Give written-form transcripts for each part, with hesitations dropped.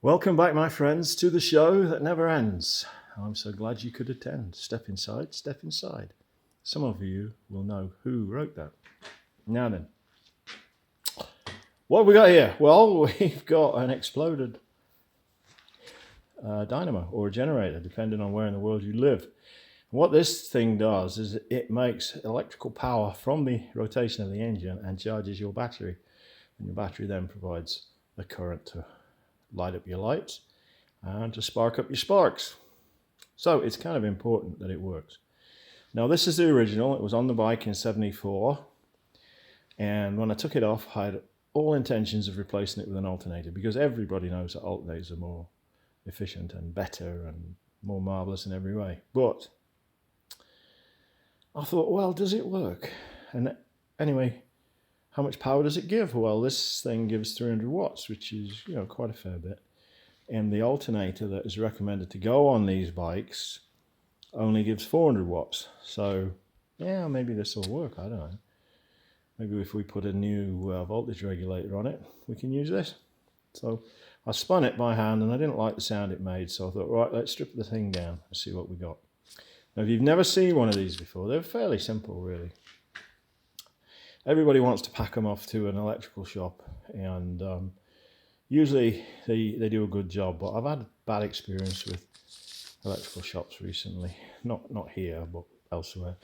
Welcome back, my friends, to the show that never ends. I'm so glad you could attend. Step inside, step inside. Some of you will know who wrote that. Now then, what have we got here? Well, we've got an exploded dynamo or a generator, depending on where in the world you live. And what this thing does is it makes electrical power from the rotation of the engine and charges your battery. And your battery then provides the current to light up your lights and to spark up your sparks. So it's kind of important that it works. Now this is the original. It was on the bike in '74, and when I took it off, I had all intentions of replacing it with an alternator, because everybody knows that alternators are more efficient and better and more marvelous in every way. But I thought, well, does it work? And anyway, how much power does it give? Well, this thing gives 300 watts, which is, quite a fair bit. And the alternator that is recommended to go on these bikes only gives 400 watts. So, yeah, maybe this will work. I don't know. Maybe if we put a new voltage regulator on it, we can use this. So I spun it by hand, and I didn't like the sound it made. So I thought, right, let's strip the thing down and see what we got. Now, if you've never seen one of these before, they're fairly simple, really. Everybody wants to pack them off to an electrical shop, and usually they do a good job, but I've had a bad experience with electrical shops recently. Not here, but elsewhere.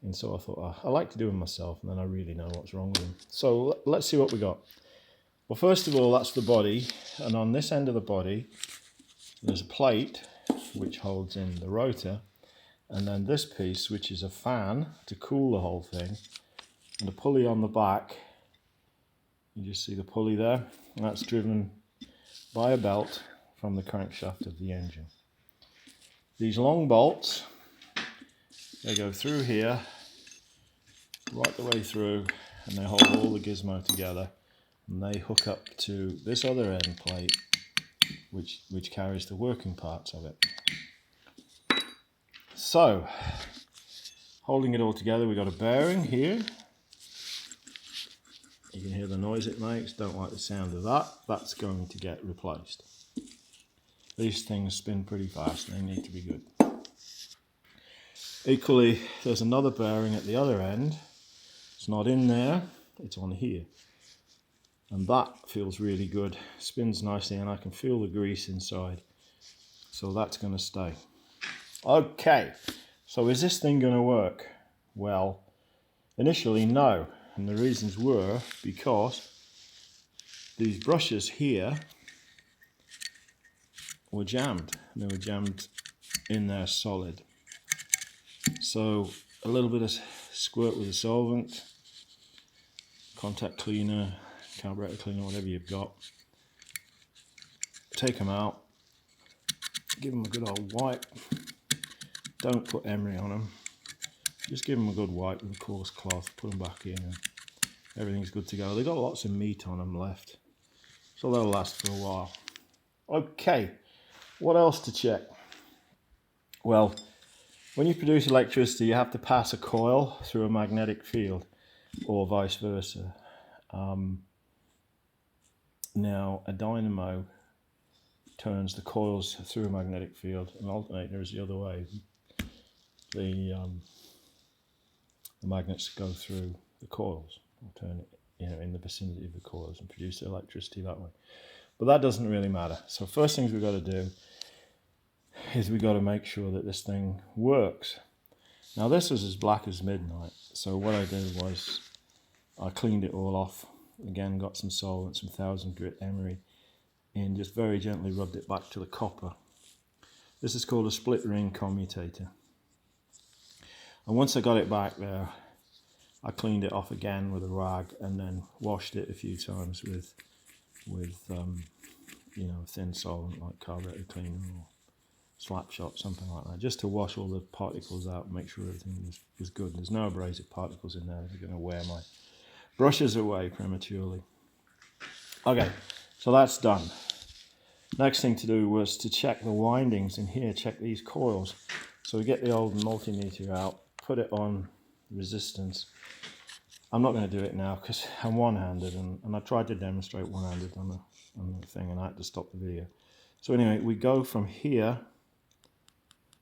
And so I thought, I like to do them myself, and then I really know what's wrong with them. So let's see what we got. Well, first of all, that's the body, and on this end of the body, there's a plate which holds in the rotor, and then this piece, which is a fan to cool the whole thing, and a pulley on the back. You just see the pulley there, and that's driven by a belt from the crankshaft of the engine. These long bolts, they go through here, right the way through, and they hold all the gizmo together, and they hook up to this other end plate, which carries the working parts of it. So, holding it all together, we've got a bearing here. You can hear the noise it makes. Don't like the sound of that. That's going to get replaced. These things spin pretty fast and they need to be good. Equally, there's another bearing at the other end. It's not in there, it's on here. And that feels really good. Spins nicely, and I can feel the grease inside. So that's going to stay. Okay, so is this thing going to work? Well, initially no. And the reasons were because these brushes here were jammed. They were jammed in there solid. So a little bit of squirt with a solvent, contact cleaner, carburetor cleaner, whatever you've got. Take them out. Give them a good old wipe. Don't put emery on them. Just give them a good wipe with a coarse cloth, put them back in, and everything's good to go. They've got lots of meat on them left, so they'll last for a while. Okay, what else to check? Well, when you produce electricity, you have to pass a coil through a magnetic field, or vice versa. Now, a dynamo turns the coils through a magnetic field, an alternator is the other way. The magnets go through the coils, or turn it in the vicinity of the coils, and produce electricity that way. But that doesn't really matter. So first things we've got to do is we've got to make sure that this thing works. Now this was as black as midnight, so what I did was I cleaned it all off. Again, got some solvent, some 1000 grit emery, and just very gently rubbed it back to the copper. This is called a split ring commutator. And once I got it back there, I cleaned it off again with a rag, and then washed it a few times with thin solvent like carburetor cleaner or slap shot, something like that, just to wash all the particles out and make sure everything was good. There's no abrasive particles in there that are going to wear my brushes away prematurely. Okay, so that's done. Next thing to do was to check the windings in here, check these coils. So we get the old multimeter out, put it on resistance. I'm not going to do it now because I'm one-handed, and I tried to demonstrate one-handed on on the thing, and I had to stop the video. So anyway, we go from here,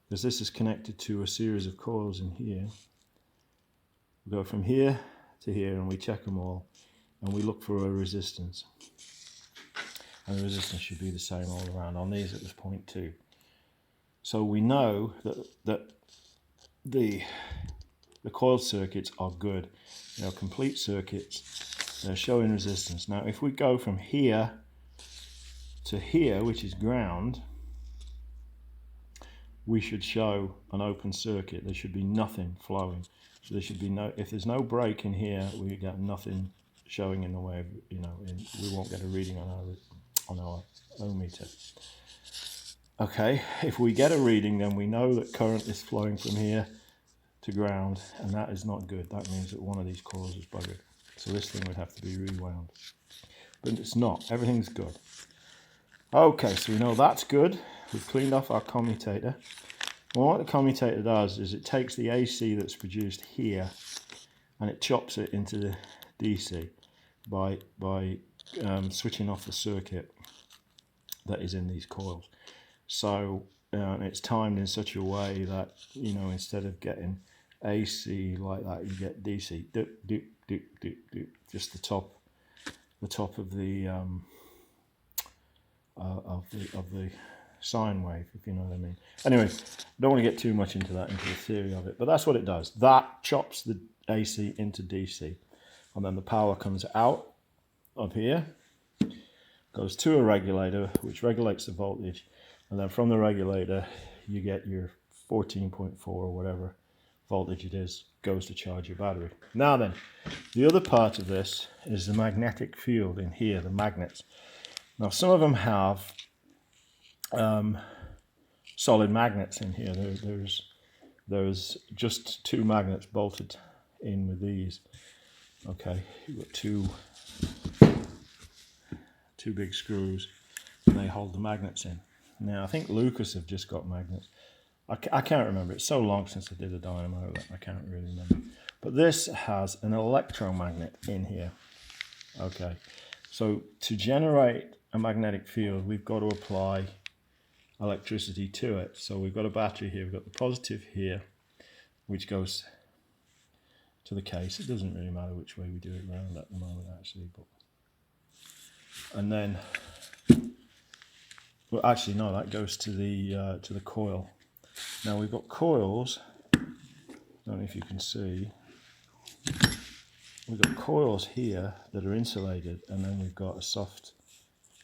because this is connected to a series of coils in here. We go from here to here, and we check them all, and we look for a resistance. And the resistance should be the same all around. On these it was 0.2. So we know that the coil circuits are good. They're complete circuits. They're showing resistance. Now if we go from here to here, which is ground, we should show an open circuit. There should be nothing flowing. So there should be no, if there's no break in here, we get nothing showing in the way of, you know, we won't get a reading on our ohm meter. Okay, if we get a reading, then we know that current is flowing from here to ground, and that is not good. That means that one of these coils is buggered. So this thing would have to be rewound. But it's not, everything's good. Okay, so we know that's good. We've cleaned off our commutator. Well, what the commutator does is it takes the AC that's produced here and it chops it into the DC by switching off the circuit that is in these coils. So it's timed in such a way that, you know, instead of getting AC like that, you get DC. Doop, doop, doop, doop, doop. Just the top of the sine wave, if you know what I mean. Anyway, I don't want to get too much into the theory of it, but that's what it does. That chops the AC into DC, and then the power comes out of here, goes to a regulator, which regulates the voltage, and then from the regulator, you get your 14.4 or whatever voltage it is, goes to charge your battery. Now then, the other part of this is the magnetic field in here, the magnets. Now some of them have solid magnets in here. There's just 2 magnets bolted in with these. Okay, you've got two big screws, and they hold the magnets in. Now I think Lucas have just got magnets. I can't remember. It's so long since I did a dynamo that I can't really remember. But this has an electromagnet in here. Okay, so to generate a magnetic field, we've got to apply electricity to it. So we've got a battery here, we've got the positive here, which goes to the case. It doesn't really matter which way we do it around at the moment, actually. But and then, well, actually no, that goes to the coil. Now we've got coils. I don't know if you can see. We've got coils here that are insulated, and then we've got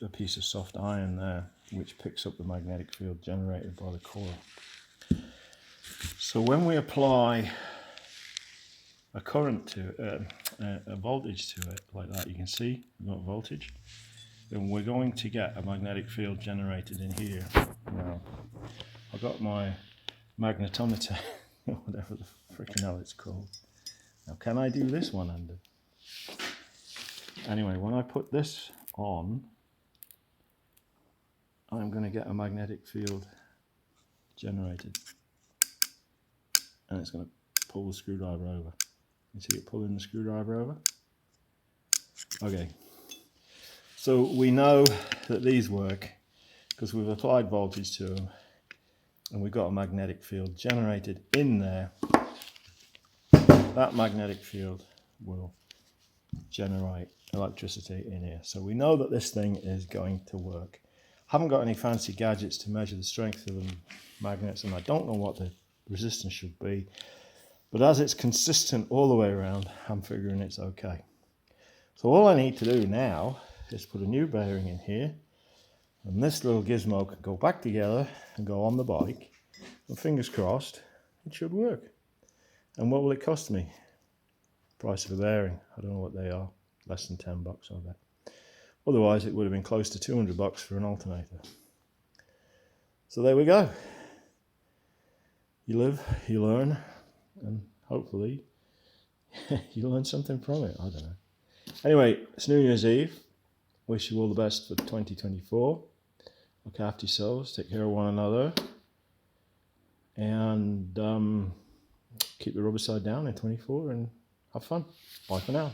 a piece of soft iron there, which picks up the magnetic field generated by the coil. So when we apply a current to a voltage to it like that, you can see we've got voltage, then we're going to get a magnetic field generated in here. Now I've got my magnetometer, whatever the freaking hell it's called. Now can I do this one-handed? Anyway, when I put this on, I'm going to get a magnetic field generated, and it's going to pull the screwdriver over. You see it pulling the screwdriver over? Okay, so we know that these work because we've applied voltage to them, and we've got a magnetic field generated in there. That magnetic field will generate electricity in here. So we know that this thing is going to work. Haven't got any fancy gadgets to measure the strength of the magnets, and I don't know what the resistance should be, but as it's consistent all the way around, I'm figuring it's okay. So all I need to do now is put a new bearing in here, and this little gizmo can go back together and go on the bike, and fingers crossed it should work. And what will it cost me? Price of a bearing, I don't know what they are, less than 10 bucks I bet. Otherwise it would have been close to 200 bucks for an alternator. So there we go. You live, you learn, and hopefully you learn something from it. I don't know. Anyway, it's New Year's Eve. Wish you all the best for 2024. Look after yourselves, take care of one another, and keep the rubber side down in 24 and have fun. Bye for now.